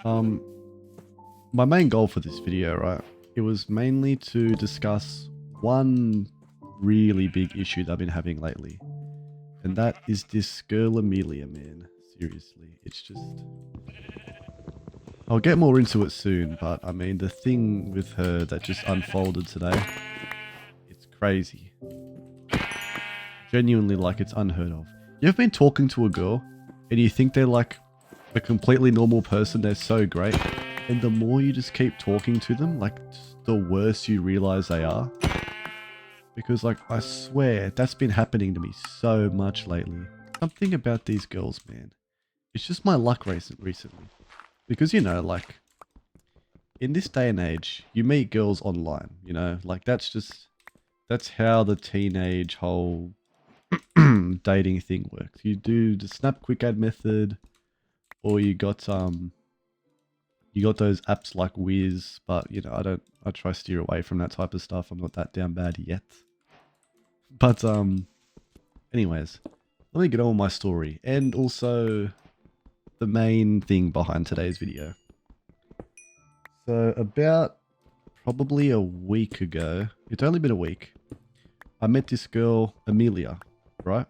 Um, my main goal for this video, right? It was mainly to discuss one really big issue that I've been having lately. And that is this girl Amelia, man. Seriously, it's just... I'll get more into it soon, but I mean, the thing with her that just unfolded today, it's crazy. Genuinely, like, it's unheard of. You ever been talking to a girl and you think they're like a completely normal person, they're so great, and the more you just keep talking to them, like, the worse you realize they are? Because, like, I swear, that's been happening to me so much lately. Something about these girls, man. It's just my luck recently. Because, you know, like, in this day and age, you meet girls online, you know? Like, that's how the teenage whole dating thing works. You do the snap quick ad method, or you got those apps like Wiz, but, you know, I try to steer away from that type of stuff. I'm not that down bad yet. But, anyways, let me get on with my story, and also the main thing behind today's video. So about probably a week ago, it's only been a week, I met this girl, Amelia, right?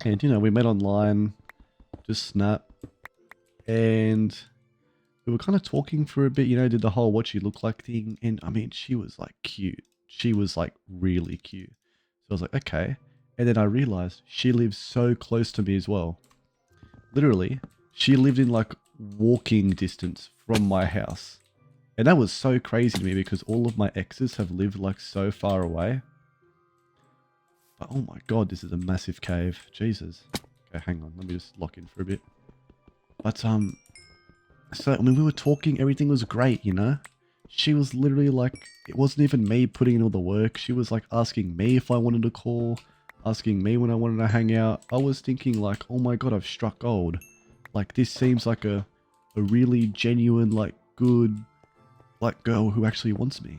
And, you know, we met online, just snap, and we were kind of talking for a bit, you know, did the whole what she looked like thing, and I mean, she was like cute. She was like really cute. So I was like, okay. And then I realized she lives so close to me as well. Literally, she lived in like walking distance from my house. And that was so crazy to me because all of my exes have lived like so far away. But oh my god, this is a massive cave. Jesus. Okay, hang on. Let me just lock in for a bit. But, so, I mean, we were talking, everything was great, you know? She was literally like, it wasn't even me putting in all the work. She was like asking me if I wanted to call, asking me when I wanted to hang out. I was thinking like, oh my god, I've struck gold. Like, this seems like a really genuine, like, good, like, girl who actually wants me.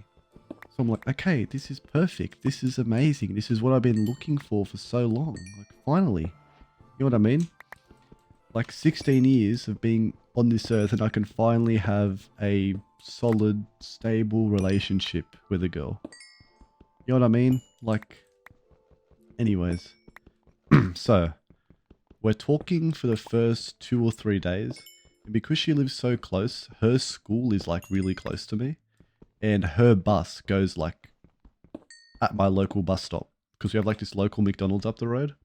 So I'm like, okay, this is perfect. This is amazing. This is what I've been looking for so long. Like, finally. You know what I mean? Like 16 years of being on this earth and I can finally have a solid, stable relationship with a girl. You know what I mean? Like, anyways. So, we're talking for the first 2 or 3 days. And because she lives so close, her school is like really close to me. And her bus goes like at my local bus stop. Because we have like this local McDonald's up the road.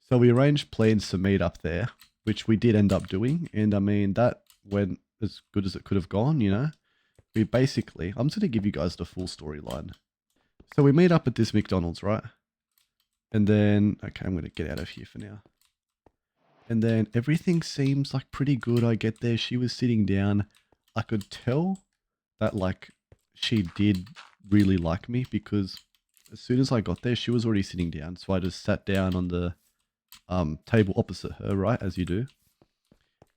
So we arranged plans to meet up there, which we did end up doing. And I mean, that went as good as it could have gone, you know. We basically, I'm just going to give you guys the full storyline. So we meet up at this McDonald's, right? And then, okay, I'm going to get out of here for now. And then everything seems like pretty good. I get there, she was sitting down. I could tell that like she did really like me because as soon as I got there, she was already sitting down. So I just sat down on the table opposite her, right, as you do.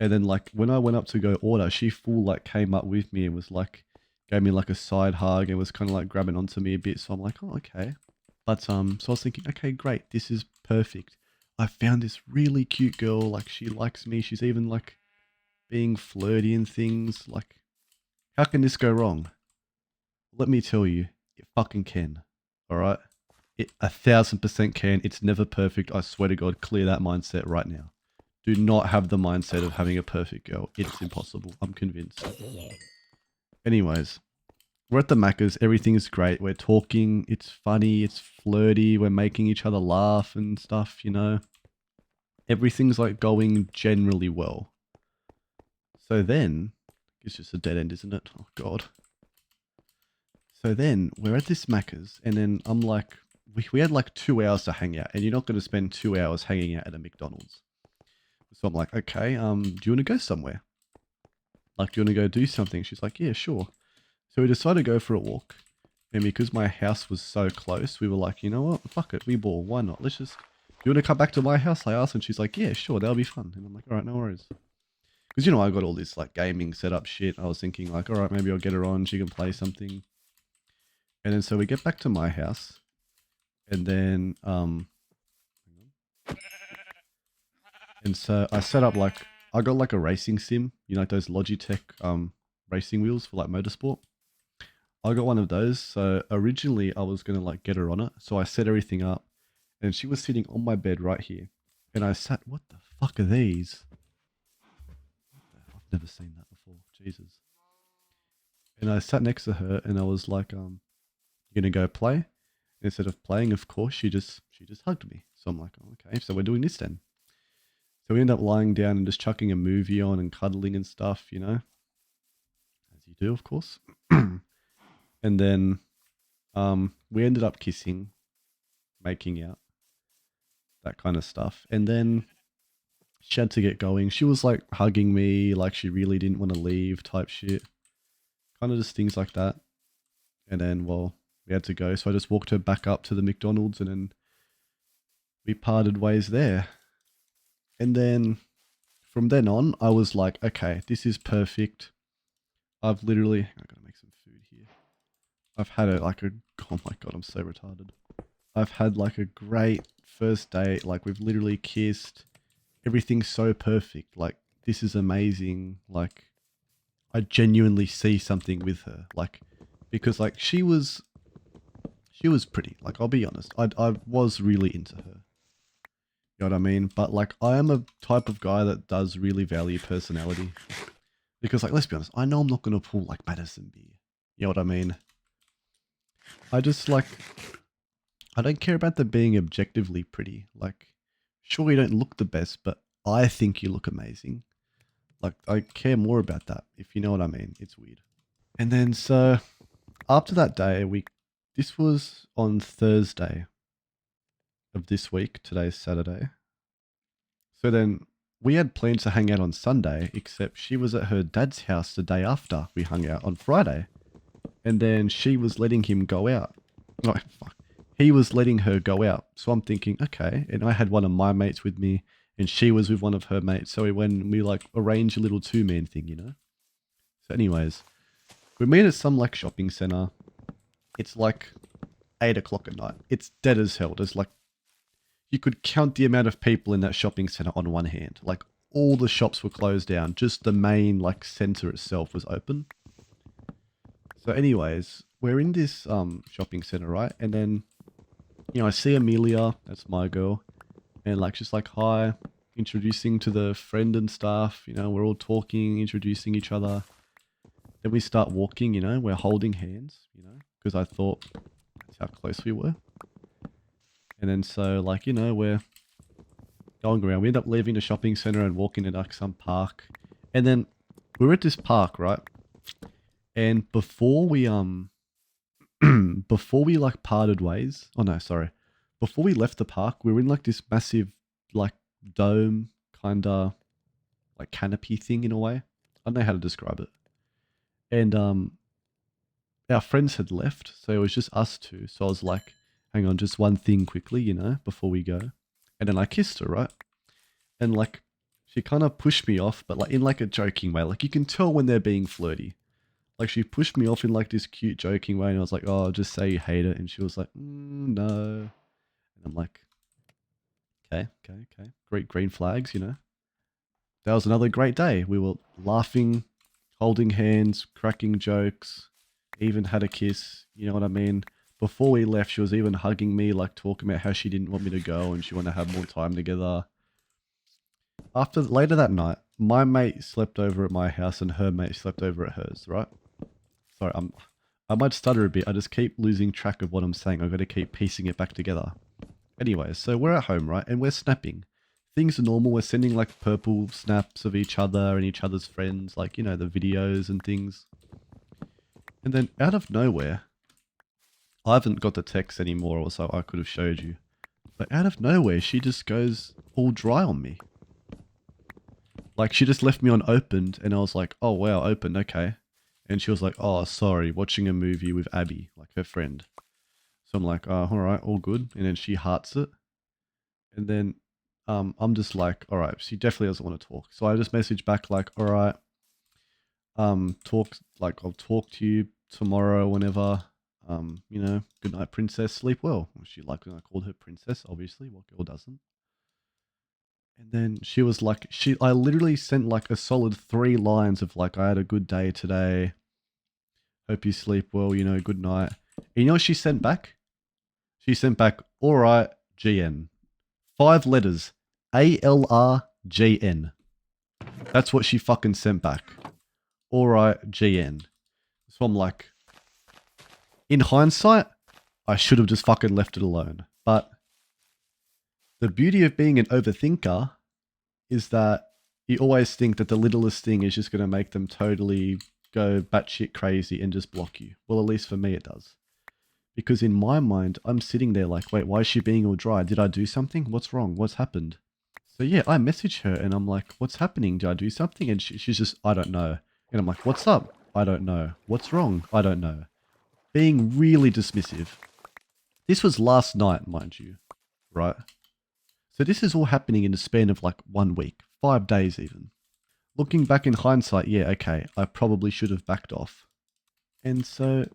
And then like when I went up to go order, she full like came up with me and was like, gave me like a side hug and was kind of like grabbing onto me a bit. So I'm like, oh, okay. But so I was thinking, okay, great, this is perfect. I found this really cute girl, like she likes me. She's even like being flirty and things. Like, how can this go wrong? Let me tell you, it fucking can. All right. It 1000% can. It's never perfect. I swear to God, clear that mindset right now. Do not have the mindset of having a perfect girl. It's impossible. I'm convinced. Anyways, we're at the Macca's. Everything is great. We're talking. It's funny. It's flirty. We're making each other laugh and stuff, you know. Everything's like going generally well. So then, it's just a dead end, isn't it? Oh, God. So then we're at this Macca's and then I'm like, we had like 2 hours to hang out and you're not going to spend 2 hours hanging out at a McDonald's. So I'm like, okay, do you want to go somewhere? Like, do you want to go do something? She's like, yeah, sure. So we decided to go for a walk. And because my house was so close, we were like, you know what? Fuck it. We ball. Why not? Let's just, do you want to come back to my house? I asked and she's like, yeah, sure. That'll be fun. And I'm like, all right, no worries. Because, you know, I got all this like gaming setup shit. I was thinking like, all right, maybe I'll get her on. She can play something. And then so we get back to my house. And then, and so I set up like I got like a racing sim, you know, like those Logitech racing wheels for like motorsport. I got one of those. So originally I was gonna like get her on it. So I set everything up and she was sitting on my bed right here. And I sat, what the fuck are these? I've never seen that before. Jesus. And I sat next to her and I was like, you gonna go play? Instead of playing, of course, she just hugged me. So I'm like, oh, okay, so we're doing this then. So we end up lying down and just chucking a movie on and cuddling and stuff, you know, as you do, of course. And then we ended up kissing, making out, that kind of stuff. And then she had to get going. She was like hugging me, like she really didn't want to leave, type shit. Kind of just things like that. And then, well, we had to go. So I just walked her back up to the McDonald's and then we parted ways there. And then from then on, I was like, okay, this is perfect. I've literally, I gotta make some food here. I've had oh my God, I'm so retarded. I've had like a great first date. Like we've literally kissed. Everything's so perfect. Like this is amazing. Like I genuinely see something with her. Like because like she was pretty. Like I'll be honest. I was really into her. You know what I mean? But like I am a type of guy that does really value personality. Because like let's be honest, I know I'm not gonna pull like Madison Beer. You know what I mean? I just like I don't care about the being objectively pretty. Like sure you don't look the best, but I think you look amazing. Like I care more about that, if you know what I mean. It's weird. And then so after that day, this was on Thursday of this week. Today's Saturday. So then we had plans to hang out on Sunday, except she was at her dad's house the day after we hung out on Friday. And then she was letting him go out. Oh, fuck. He was letting her go out. So I'm thinking, okay. And I had one of my mates with me, and she was with one of her mates. So we like arrange a little two-man thing, you know? So anyways, we meet at some like shopping center. It's like 8 o'clock at night. It's dead as hell. There's like, you could count the amount of people in that shopping center on one hand. Like all the shops were closed down. Just the main like center itself was open. So anyways, we're in this shopping center, right? And then, you know, I see Amelia, that's my girl, and like she's like, hi, introducing to the friend and stuff, you know, we're all talking, introducing each other. Then we start walking, you know, we're holding hands, you know, because I thought that's how close we were. And then so like, you know, we're going around. We end up leaving the shopping center and walking into like some park. And then we're at this park, right? And before we before we like parted ways, oh no, sorry. Before we left the park, we were in like this massive like dome kind of like canopy thing in a way. I don't know how to describe it. And our friends had left, so it was just us two. So I was like, hang on, just one thing quickly, you know, before we go. And then I kissed her, right? And like she kind of pushed me off, but like in like a joking way. Like you can tell when they're being flirty. Like she pushed me off in like this cute joking way, and I was like, "Oh, just say you hate it," and she was like, "No," and I'm like, "Okay, okay, okay, great green flags, you know." That was another great day. We were laughing, holding hands, cracking jokes, even had a kiss. You know what I mean? Before we left, she was even hugging me, like talking about how she didn't want me to go and she wanted to have more time together. After later that night, my mate slept over at my house and her mate slept over at hers. Right? Sorry, I might stutter a bit. I just keep losing track of what I'm saying. I've got to keep piecing it back together. Anyway, so we're at home, right? And we're snapping. Things are normal. We're sending like purple snaps of each other and each other's friends, like, you know, the videos and things. And then out of nowhere, I haven't got the text anymore, or so I could have showed you. But out of nowhere, she just goes all dry on me. Like she just left me unopened, and I was like, oh wow, open, okay. And she was like, oh, sorry, watching a movie with Abby, like her friend. So I'm like, all right, all good. And then she hearts it. And then I'm just like, all right, she definitely doesn't want to talk. So I just message back like, all right, talk, like I'll talk to you tomorrow whenever, you know, good night, princess, sleep well. She liked when I called her princess, obviously. What girl doesn't? And then she was like, I literally sent like a solid 3 lines of like, I had a good day today. Hope you sleep well, you know, good night. And you know what she sent back? She sent back, all right, GN. 5 letters. ALRGN. That's what she fucking sent back. All right, GN. So I'm like, in hindsight, I should have just fucking left it alone. But the beauty of being an overthinker is that you always think that the littlest thing is just going to make them totally go batshit crazy and just block you. Well, at least for me, it does. Because in my mind, I'm sitting there like, wait, why is she being all dry? Did I do something? What's wrong? What's happened? So yeah, I message her and I'm like, what's happening? Did I do something? And she's just, I don't know. And I'm like, what's up? I don't know. What's wrong? I don't know. Being really dismissive. This was last night, mind you, right? So this is all happening in the span of like 1 week, 5 days even. Looking back in hindsight, yeah, okay, I probably should have backed off. And so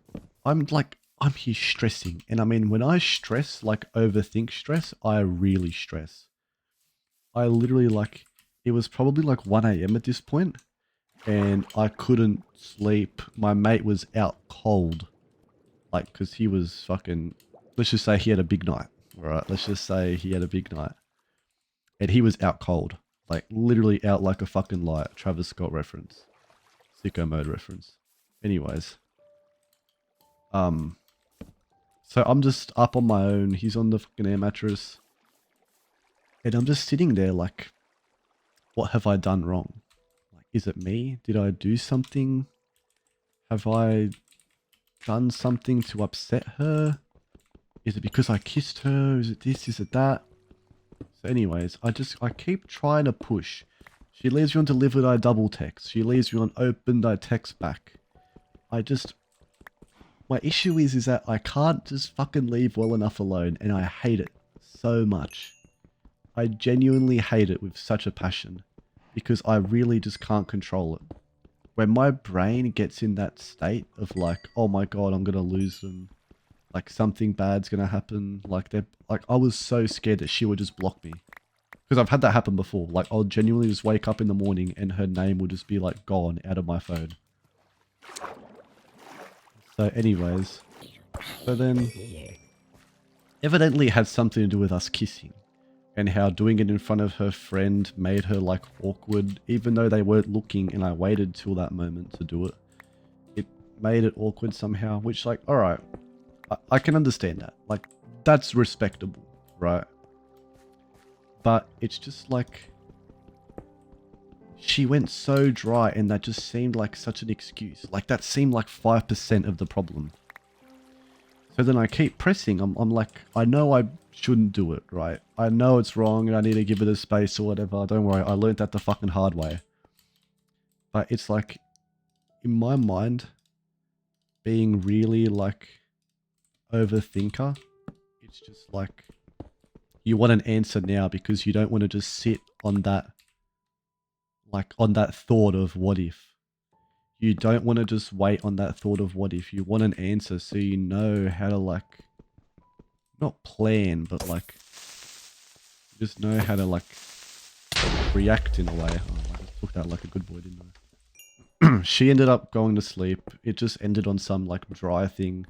I'm here stressing. And I mean, when I stress, like overthink stress, I really stress. I literally like, it was probably like 1 a.m. at this point and I couldn't sleep. My mate was out cold. Like, because he was fucking, let's just say he had a big night. All right, let's just say he had a big night. And he was out cold. Like, literally out like a fucking light. Travis Scott reference. Sicko mode reference. Anyways. So I'm just up on my own. He's on the fucking air mattress. And I'm just sitting there like, what have I done wrong? Like, is it me? Did I do something? Have I done something to upset her? Is it because I kissed her? Is it this? Is it that? So anyways, I keep trying to push. She leaves me on delivered, I double text. She leaves me on opened, I text back. My issue is that I can't just fucking leave well enough alone, and I hate it so much. I genuinely hate it with such a passion, because I really just can't control it. When my brain gets in that state of like, oh my god, I'm gonna lose them, like something bad's gonna happen, like I was so scared that she would just block me. Because I've had that happen before. Like, I'll genuinely just wake up in the morning and her name will just be like gone out of my phone. So anyways, so then evidently it had something to do with us kissing and how doing it in front of her friend made her like awkward, even though they weren't looking and I waited till that moment to do it. It made it awkward somehow, which like, all right, I can understand that. Like, that's respectable, right? But it's just like, she went so dry and that just seemed like such an excuse. Like, that seemed like 5% of the problem. So then I keep pressing. I'm like, I know I shouldn't do it, right? I know it's wrong and I need to give it a space or whatever. Don't worry, I learned that the fucking hard way. But it's like, in my mind, being really like overthinker, it's just like, you want an answer now because you don't want to just sit on that, like on that thought of what if. You don't want to just wait on that thought of what if. You want an answer so you know how to like, not plan, but like, you just know how to like react in a way. Oh, I just took that like a good boy, didn't I? She ended up going to sleep. It just ended on some like dry thing.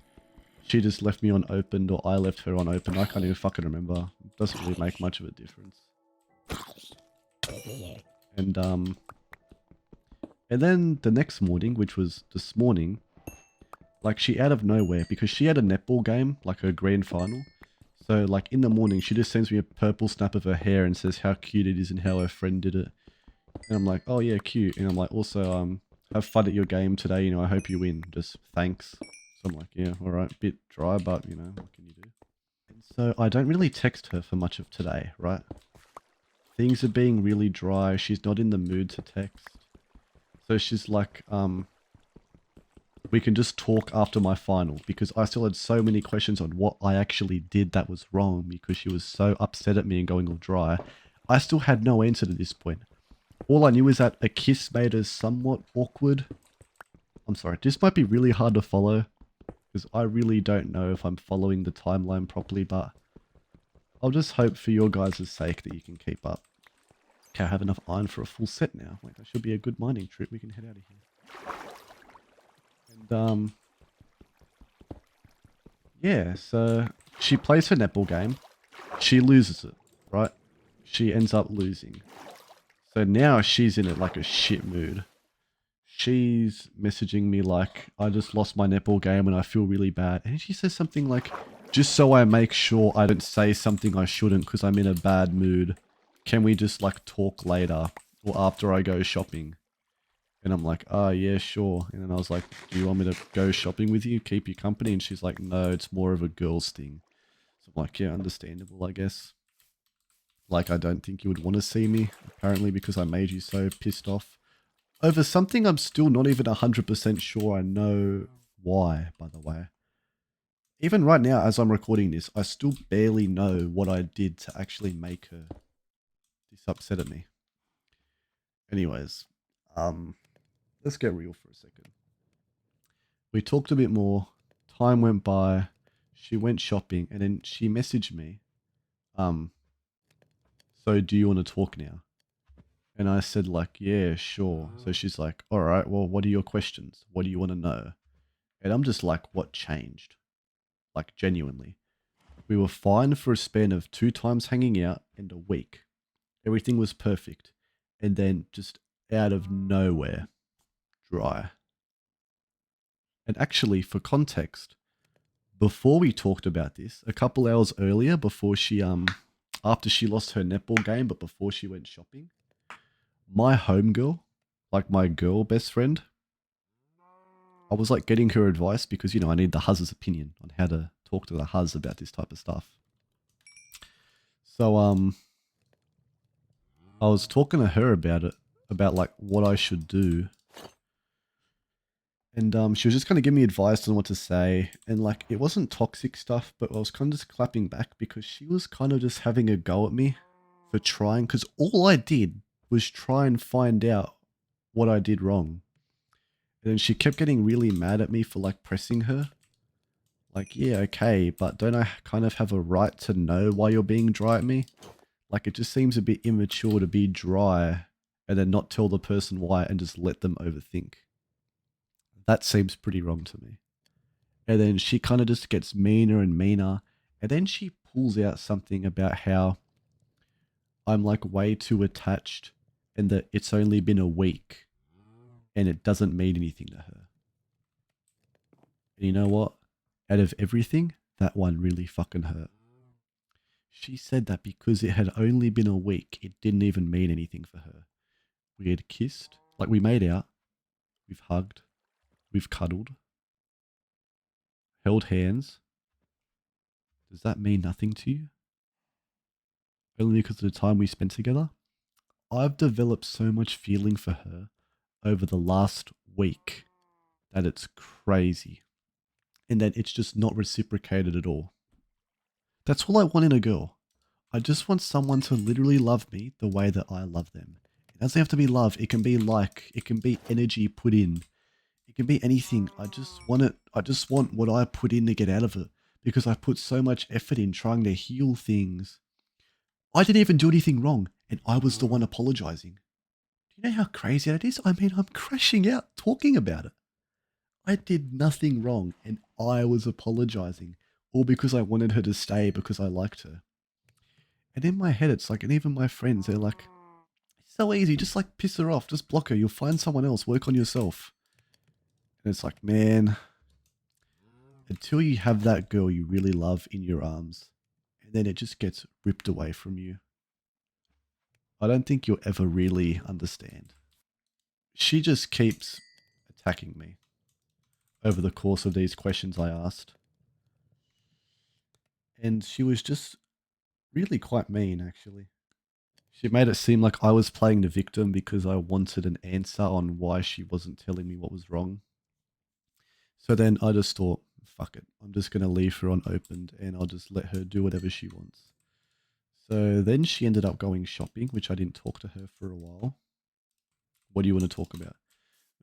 She just left me on opened or I left her on open. I can't even fucking remember. It doesn't really make much of a difference. And then the next morning, which was this morning, like she out of nowhere, because she had a netball game, like her grand final. So like in the morning, she just sends me a purple snap of her hair and says how cute it is and how her friend did it. And I'm like, oh yeah, cute. And I'm like, also, have fun at your game today. You know, I hope you win. Just thanks. So I'm like, yeah, all right, bit dry, but you know, what can you do? And so I don't really text her for much of today, right? Things are being really dry. She's not in the mood to text. So she's like, we can just talk after my final, because I still had so many questions on what I actually did that was wrong because she was so upset at me and going all dry. I still had no answer to this point. All I knew is that a kiss made her somewhat awkward. I'm sorry, this might be really hard to follow because I really don't know if I'm following the timeline properly, but I'll just hope for your guys' sake that you can keep up. Okay, I have enough iron for a full set now. Wait, that should be a good mining trip. We can head out of here. And, yeah, so she plays her netball game. She loses it, right? She ends up losing. So now she's in it like a shit mood. She's messaging me like, I just lost my netball game and I feel really bad. And she says something like, just so I make sure I don't say something I shouldn't because I'm in a bad mood, can we just like talk later or after I go shopping? And I'm like, yeah, sure. And then I was like, do you want me to go shopping with you, keep you company? And she's like, no, it's more of a girl's thing. So I'm like, yeah, understandable, I guess. Like, I don't think you would want to see me, apparently, because I made you so pissed off over something I'm still not even 100% sure I know why, by the way. Even right now, as I'm recording this, I still barely know what I did to actually make her this upset at me. Anyways, let's get real for a second. We talked a bit more. Time went by. She went shopping, and then she messaged me. So do you want to talk now? And I said like, yeah, sure. So she's like, all right, well, what are your questions? What do you want to know? And I'm just like, what changed? Like genuinely. We were fine for a span of 2 times hanging out and a week. Everything was perfect. And then just out of nowhere, dry. And actually, for context, before we talked about this, a couple hours earlier, before she after she lost her netball game, but before she went shopping, my homegirl, like my girl best friend, I was like getting her advice because, you know, I need the huz's opinion on how to talk to the huz about this type of stuff. So, I was talking to her about it, about like what I should do. And she was just kind of giving me advice on what to say. And like, it wasn't toxic stuff, but I was kind of just clapping back because she was kind of just having a go at me for trying. Because all I did was try and find out what I did wrong. And then she kept getting really mad at me for like pressing her. Like, yeah, okay, but don't I kind of have a right to know why you're being dry at me? Like, it just seems a bit immature to be dry and then not tell the person why and just let them overthink. That seems pretty wrong to me. And then she kind of just gets meaner and meaner. And then she pulls out something about how I'm like way too attached and that it's only been a week and it doesn't mean anything to her. And you know what? Out of everything, that one really fucking hurt. She said that because it had only been a week, it didn't even mean anything for her. We had kissed, like we made out, we've hugged, we've cuddled, held hands. Does that mean nothing to you? Only because of the time we spent together? I've developed so much feeling for her over the last week that it's crazy. And that it's just not reciprocated at all. That's all I want in a girl. I just want someone to literally love me the way that I love them. It doesn't have to be love. It can be like, it can be energy put in. It can be anything. I just want it. I just want what I put in to get out of it because I put so much effort in trying to heal things. I didn't even do anything wrong and I was the one apologizing. Do you know how crazy that is? I mean, I'm crashing out talking about it. I did nothing wrong and I was apologizing, all because I wanted her to stay because I liked her. And in my head, it's like, and even my friends, they're like, it's so easy, just like piss her off, just block her, you'll find someone else, work on yourself. And it's like, man, until you have that girl you really love in your arms, and then it just gets ripped away from you, I don't think you'll ever really understand. She just keeps attacking me over the course of these questions I asked. And she was just really quite mean, actually. She made it seem like I was playing the victim because I wanted an answer on why she wasn't telling me what was wrong. So then I just thought, fuck it. I'm just going to leave her unopened and I'll just let her do whatever she wants. So then she ended up going shopping, which I didn't talk to her for a while. What do you want to talk about?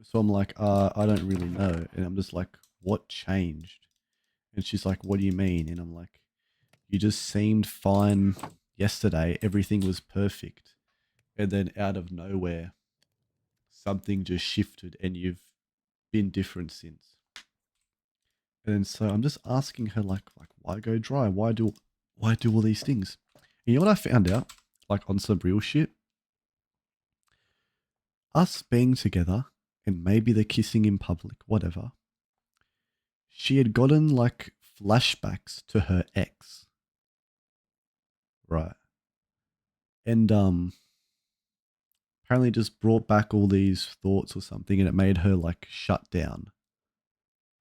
So I'm like, I don't really know. And I'm just like, what changed? And she's like, what do you mean? And I'm like, you just seemed fine yesterday. Everything was perfect. And then out of nowhere, something just shifted and you've been different since. And so I'm just asking her like why go dry? Why do all these things? And you know what I found out? Like on some real shit? Us being together and maybe the kissing in public, whatever. She had gotten like flashbacks to her ex. Right. And apparently just brought back all these thoughts or something and it made her like shut down.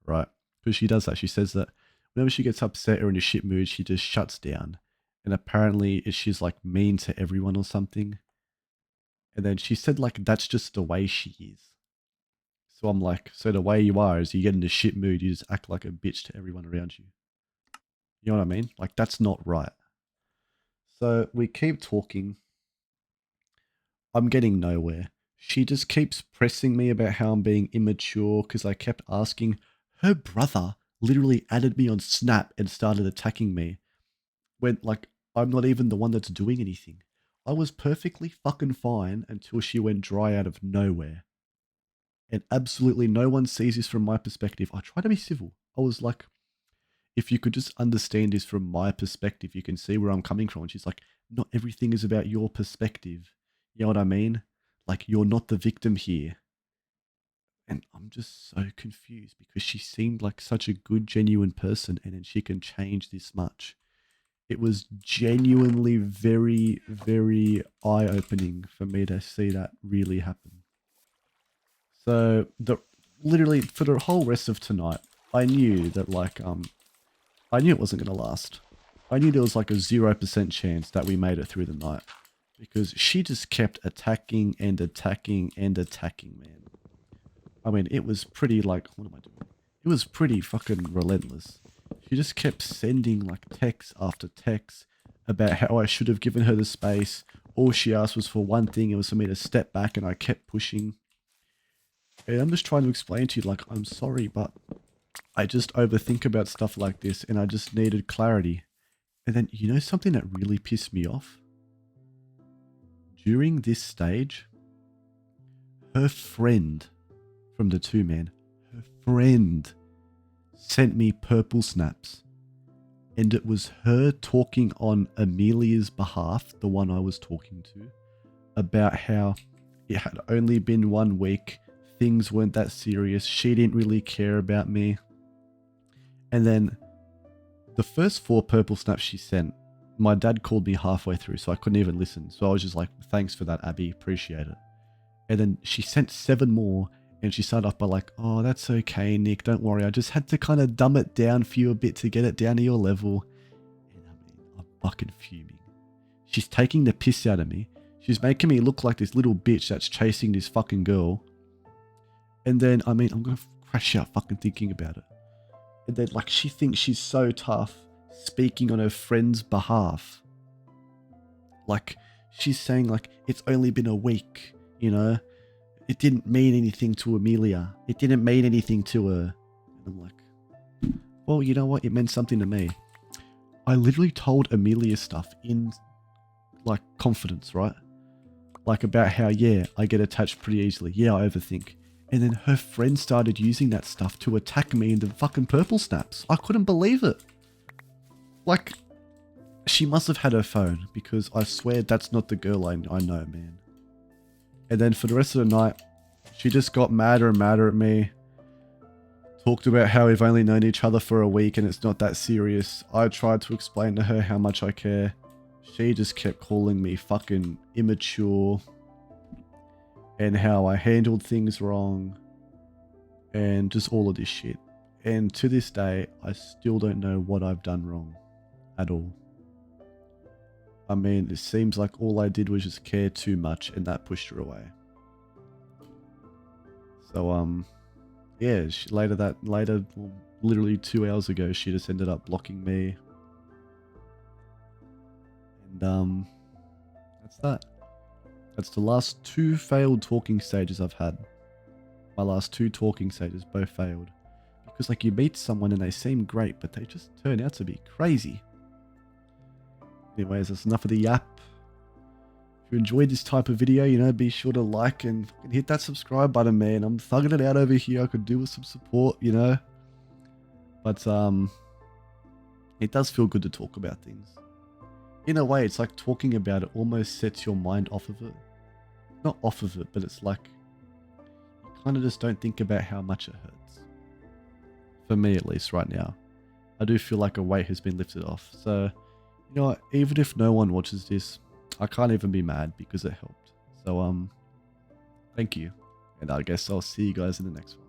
Right. Because she does that. She says that whenever she gets upset or in a shit mood, she just shuts down. And apparently she's like mean to everyone or something. And then she said like that's just the way she is. So I'm like, so the way you are is you get in a shit mood, you just act like a bitch to everyone around you. You know what I mean? Like that's not right. So we keep talking. I'm getting nowhere. She just keeps pressing me about how I'm being immature because I kept asking. Her brother literally added me on Snap and started attacking me when, like, I'm not even the one that's doing anything. I was perfectly fucking fine until she went dry out of nowhere. And absolutely no one sees this from my perspective. I try to be civil. I was like, if you could just understand this from my perspective, you can see where I'm coming from. And she's like, not everything is about your perspective. You know what I mean? Like, you're not the victim here. And I'm just so confused because she seemed like such a good, genuine person, and then she can change this much. It was genuinely very, very eye opening for me to see that really happen. So, literally for the whole rest of tonight, I knew that, like, I knew it wasn't going to last. I knew there was like a 0% chance that we made it through the night because she just kept attacking and attacking and attacking, man. I mean, it was pretty like, what am I doing? It was pretty fucking relentless. She just kept sending like text after text about how I should have given her the space. All she asked was for one thing. It was for me to step back and I kept pushing. And I'm just trying to explain to you, like, I'm sorry, but I just overthink about stuff like this and I just needed clarity. And then, you know, something that really pissed me off? During this stage, her friend from the two men, her friend sent me purple snaps. And it was her talking on Amelia's behalf, the one I was talking to, about how it had only been 1 week. Things weren't that serious. She didn't really care about me. And then the first 4 purple snaps she sent, my dad called me halfway through, so I couldn't even listen. So I was just like, thanks for that, Abby. Appreciate it. And then she sent 7 more. And she started off by like, oh, that's okay, Nick. Don't worry. I just had to kind of dumb it down for you a bit to get it down to your level. And I mean, I'm fucking fuming. She's taking the piss out of me. She's making me look like this little bitch that's chasing this fucking girl. And then, I mean, I'm going to crash out fucking thinking about it. And then, like, she thinks she's so tough speaking on her friend's behalf. Like, she's saying, like, it's only been a week, you know? It didn't mean anything to Amelia. It didn't mean anything to her. And I'm like, well, you know what? It meant something to me. I literally told Amelia stuff in, like, confidence, right? Like, about how, yeah, I get attached pretty easily. Yeah, I overthink. And then her friend started using that stuff to attack me in the fucking purple snaps. I couldn't believe it. Like, she must have had her phone because I swear that's not the girl I know, man. And then for the rest of the night, she just got madder and madder at me. Talked about how we've only known each other for a week and it's not that serious. I tried to explain to her how much I care. She just kept calling me fucking immature and how I handled things wrong and just all of this shit. And to this day, I still don't know what I've done wrong at all. I mean, it seems like all I did was just care too much and that pushed her away. So, yeah, later, well, literally 2 hours ago, she just ended up blocking me. And, that's that. That's the last 2 failed talking stages I've had. My last 2 talking stages both failed. Because, like, you meet someone and they seem great, but they just turn out to be crazy. Anyways, that's enough of the yap. If you enjoyed this type of video, you know, be sure to like and hit that subscribe button, man. I'm thugging it out over here. I could do with some support, you know. But it does feel good to talk about things. In a way, it's like talking about it almost sets your mind off of it. Not off of it, but it's like you kind of just don't think about how much it hurts. For me, at least right now. I do feel like a weight has been lifted off. So, you know what, even if no one watches this, I can't even be mad because it helped. So, thank you. And I guess I'll see you guys in the next one.